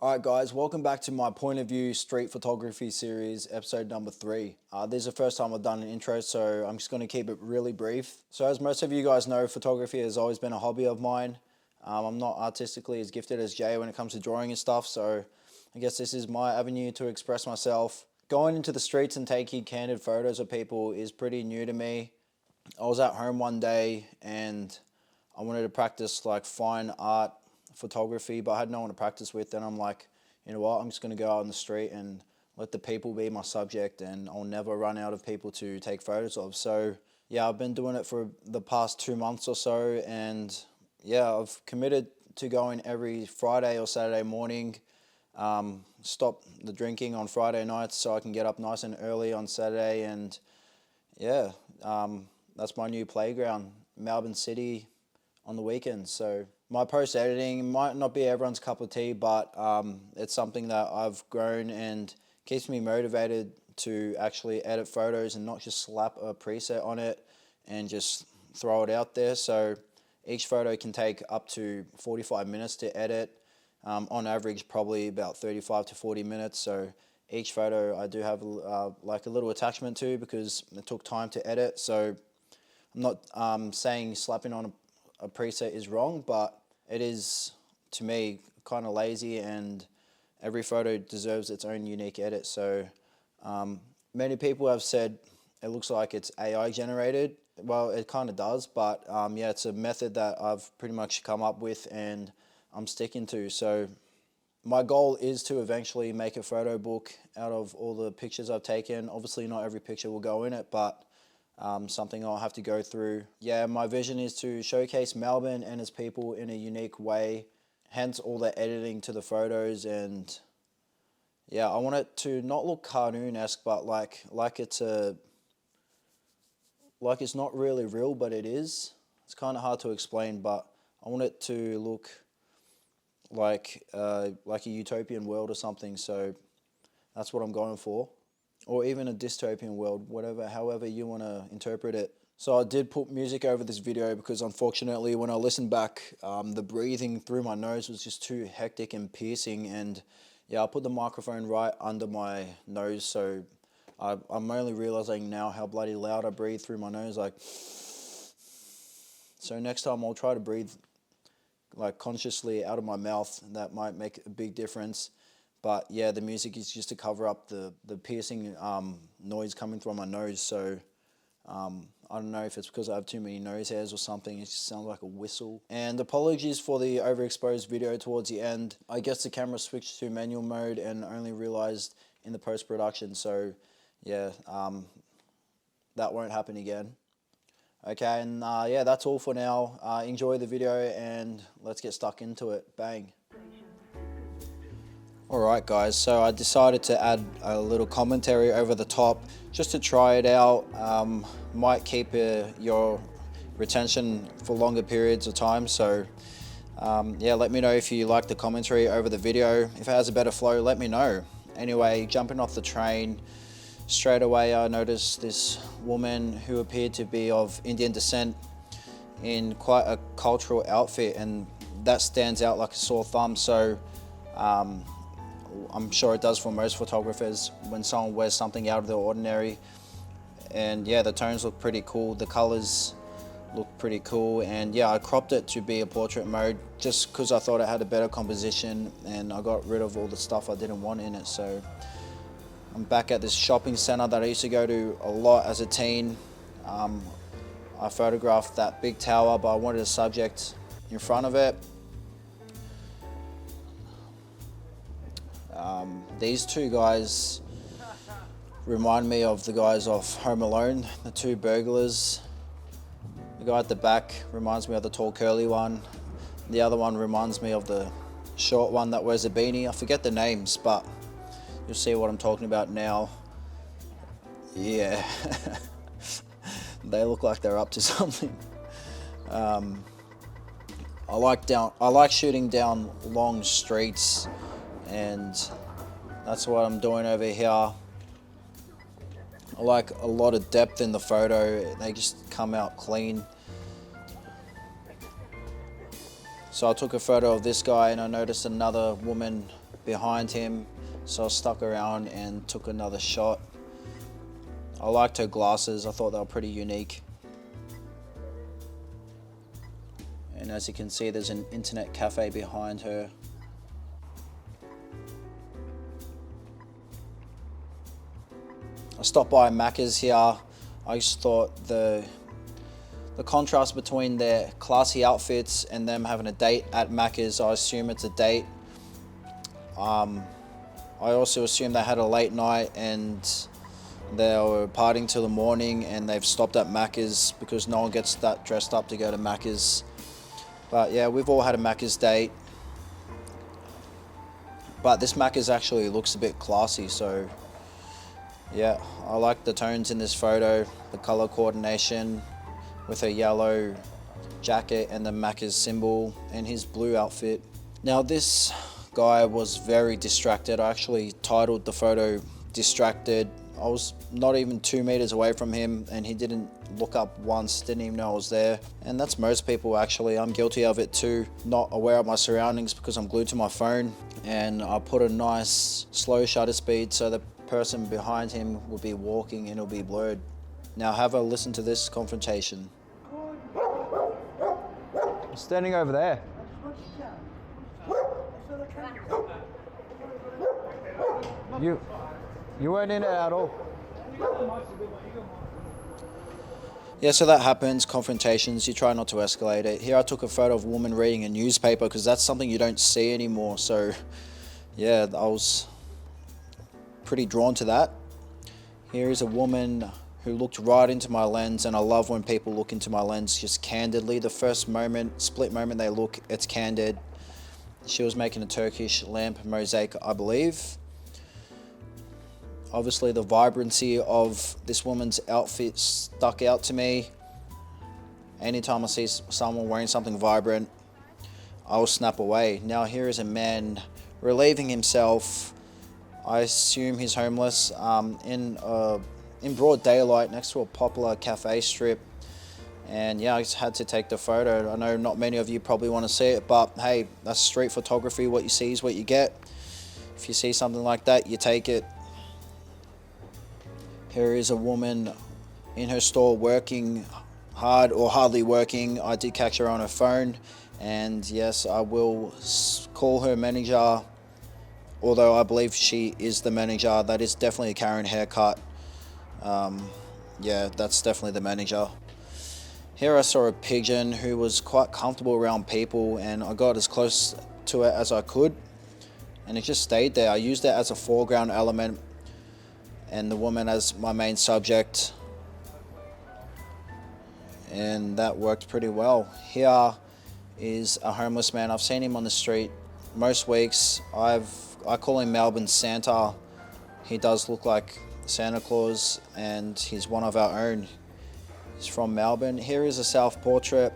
Alright guys, welcome back to my point of view street photography series, episode number 3. This is the first time I've done an intro, so I'm just going to keep it really brief. So as most of you guys know, photography has always been a hobby of mine. I'm not artistically as gifted as Jay when it comes to drawing and stuff, so I guess this is my avenue to express myself. Going into the streets and taking candid photos of people is pretty new to me. I was at home one day and I wanted to practice like fine art photography, but I had no one to practice with. And I'm like, you know what, I'm just going to go out on the street and let the people be my subject, and I'll never run out of people to take photos of. So yeah, I've been doing it for the past 2 months or so, and yeah, I've committed to going every Friday or Saturday morning. Stop the drinking on Friday nights so I can get up nice and early on Saturday, and yeah, that's my new playground, Melbourne City on the weekends. So my post editing might not be everyone's cup of tea, but it's something that I've grown and keeps me motivated to actually edit photos and not just slap a preset on it and just throw it out there. So each photo can take up to 45 minutes to edit. On average, probably about 35 to 40 minutes. So each photo I do have like a little attachment to, because it took time to edit. So I'm not saying slapping on a preset is wrong, but it is, to me, kind of lazy, and every photo deserves its own unique edit. So many people have said it looks like it's AI generated. Well, it kind of does, but yeah, it's a method that I've pretty much come up with and I'm sticking to. So my goal is to eventually make a photo book out of all the pictures I've taken. Obviously not every picture will go in it, but something I'll have to go through. Yeah, my vision is to showcase Melbourne and its people in a unique way, hence all the editing to the photos. And yeah, I want it to not look cartoon-esque, but like it's not really real, but it is. It's kind of hard to explain, but I want it to look like a utopian world or something. So that's what I'm going for. Or even a dystopian world, however you want to interpret it. So I did put music over this video because unfortunately when I listened back, the breathing through my nose was just too hectic and piercing. And yeah, I put the microphone right under my nose, so I'm only realizing now how bloody loud I breathe through my nose. Like, so next time I'll try to breathe like consciously out of my mouth. That might make a big difference. But yeah, the music is just to cover up the piercing noise coming through my nose. So I don't know if it's because I have too many nose hairs or something. It just sounds like a whistle. And apologies for the overexposed video towards the end. I guess the camera switched to manual mode and only realized in the post-production. So yeah, that won't happen again. Okay, and yeah, that's all for now. Enjoy the video and let's get stuck into it. Bang. Alright guys, so I decided to add a little commentary over the top just to try it out. Might keep your retention for longer periods of time. So yeah, let me know if you like the commentary over the video. If it has a better flow, let me know. Anyway, jumping off the train, straight away I noticed this woman who appeared to be of Indian descent in quite a cultural outfit, and that stands out like a sore thumb. So I'm sure it does for most photographers when someone wears something out of the ordinary. And yeah, the tones look pretty cool, the colors look pretty cool, and yeah, I cropped it to be a portrait mode just because I thought it had a better composition, and I got rid of all the stuff I didn't want in it. So I'm back at this shopping center that I used to go to a lot as a teen. I photographed that big tower, but I wanted a subject in front of it. These two guys remind me of the guys off Home Alone, the two burglars. The guy at the back reminds me of the tall curly one. The other one reminds me of the short one that wears a beanie. I forget the names, but you'll see what I'm talking about now. Yeah, they look like they're up to something. I like shooting down long streets, and that's what I'm doing over here. I like a lot of depth in the photo. They just come out clean. So I took a photo of this guy and I noticed another woman behind him, so I stuck around and took another shot. I liked her glasses, I thought they were pretty unique. And as you can see, there's an internet cafe behind her. I stopped by Macca's here. I just thought the contrast between their classy outfits and them having a date at Macca's, I assume it's a date. I also assume they had a late night and they were partying till the morning, and they've stopped at Macca's because no one gets that dressed up to go to Macca's. But yeah, we've all had a Macca's date. But this Macca's actually looks a bit classy, so yeah, I like the tones in this photo, the color coordination with a yellow jacket and the Macca's symbol and his blue outfit. Now this guy was very distracted. I actually titled the photo "Distracted." I was not even 2 meters away from him and he didn't look up once, didn't even know I was there. And that's most people actually. I'm guilty of it too, not aware of my surroundings because I'm glued to my phone. And I put a nice slow shutter speed so the person behind him will be walking and it'll be blurred. Now have a listen to this confrontation. I'm standing over there. You weren't in it at all. Yeah, so that happens, confrontations, you try not to escalate it. Here I took a photo of a woman reading a newspaper because that's something you don't see anymore. So yeah, I was pretty drawn to that. Here is a woman who looked right into my lens, and I love when people look into my lens just candidly. The first moment, split moment they look, it's candid. She was making a Turkish lamp mosaic, I believe. Obviously the vibrancy of this woman's outfit stuck out to me. Anytime I see someone wearing something vibrant, I'll snap away. Now here is a man relieving himself. I assume he's homeless in broad daylight next to a popular cafe strip. And yeah, I just had to take the photo. I know not many of you probably want to see it, but hey, that's street photography. What you see is what you get. If you see something like that, you take it. Here is a woman in her store working hard or hardly working. I did catch her on her phone, and yes, I will call her manager, although I believe she is the manager. That is definitely a Karen haircut. Yeah, that's definitely the manager. Here I saw a pigeon who was quite comfortable around people, and I got as close to it as I could, and it just stayed there. I used it as a foreground element and the woman as my main subject, and that worked pretty well. Here is a homeless man. I've seen him on the street most weeks. I call him Melbourne Santa. He does look like Santa Claus, and he's one of our own. He's from Melbourne. Here is a self-portrait.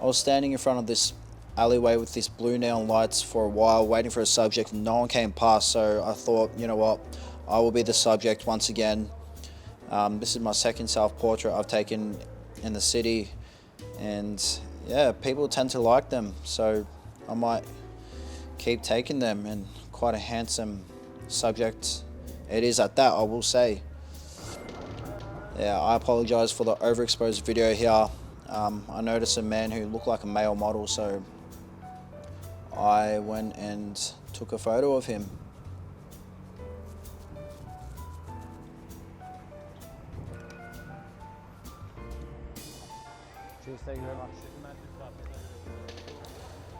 I was standing in front of this alleyway with this blue neon lights for a while, waiting for a subject, and no one came past, so I thought, you know what, I will be the subject once again. This is my second self-portrait I've taken in the city, and yeah, people tend to like them, so I might keep taking them, and quite a handsome subject it is at that, I will say. Yeah, I apologize for the overexposed video here. I noticed a man who looked like a male model, so I went and took a photo of him. Cheers, thank you very much.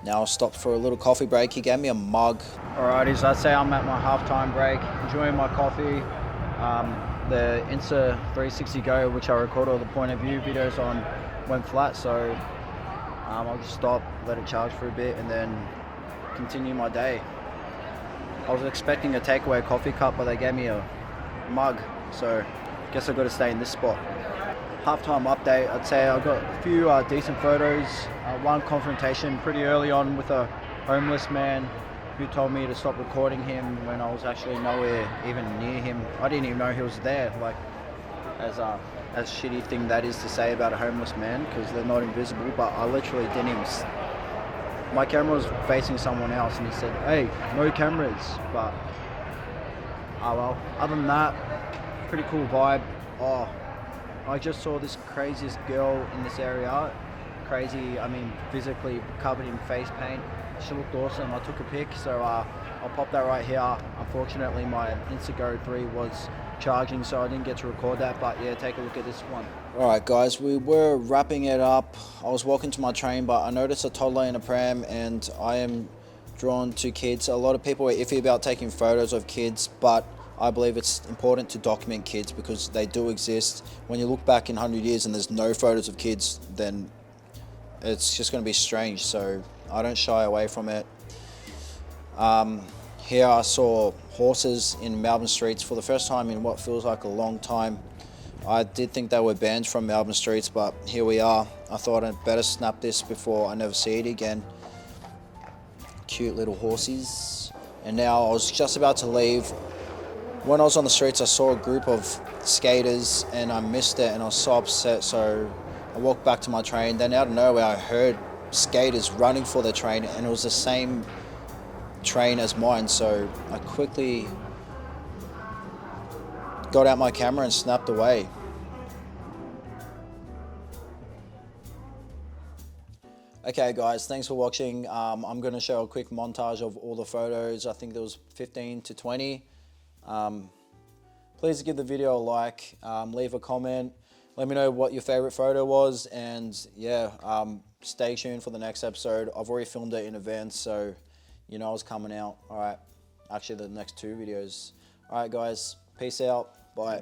Now I stopped for a little coffee break. He gave me a mug. Alrighty, so I'd say I'm at my halftime break, enjoying my coffee. The Insta 360 Go, which I record all the point of view videos on, went flat, so I'll just stop, let it charge for a bit, and then continue my day. I was expecting a takeaway coffee cup, but they gave me a mug, so I guess I've got to stay in this spot. Halftime update, I'd say I got a few decent photos. One confrontation pretty early on with a homeless man who told me to stop recording him when I was actually nowhere even near him. I didn't even know he was there, like, as shitty thing that is to say about a homeless man, because they're not invisible, but I literally didn't even my camera was facing someone else and he said, hey, no cameras. But oh well, other than that, pretty cool vibe. Oh, I just saw this craziest girl in this area. Crazy, I mean physically covered in face paint. She looked awesome. I took a pic, so I'll pop that right here. Unfortunately my Insta Go 3 was charging, so I didn't get to record that, but yeah, take a look at this one. Alright guys, we were wrapping it up. I was walking to my train, but I noticed a toddler in a pram, and I am drawn to kids. A lot of people are iffy about taking photos of kids, but I believe it's important to document kids because they do exist. When you look back in 100 years and there's no photos of kids, then it's just going to be strange, so I don't shy away from it. Here I saw horses in Melbourne streets for the first time in what feels like a long time. I did think they were banned from Melbourne streets, but here we are. I thought I'd better snap this before I never see it again. Cute little horses. And now I was just about to leave. When I was on the streets, I saw a group of skaters and I missed it and I was so upset, so I walked back to my train. Then out of nowhere I heard skaters running for their train, and it was the same train as mine, so I quickly got out my camera and snapped away. Okay guys, thanks for watching. I'm going to show a quick montage of all the photos. I think there was 15 to 20. Please give the video a like, leave a comment, let me know what your favorite photo was, and yeah, stay tuned for the next episode. I've already filmed it in advance, so you know it's coming out. Alright, actually the next 2 videos. Alright guys, peace out, bye.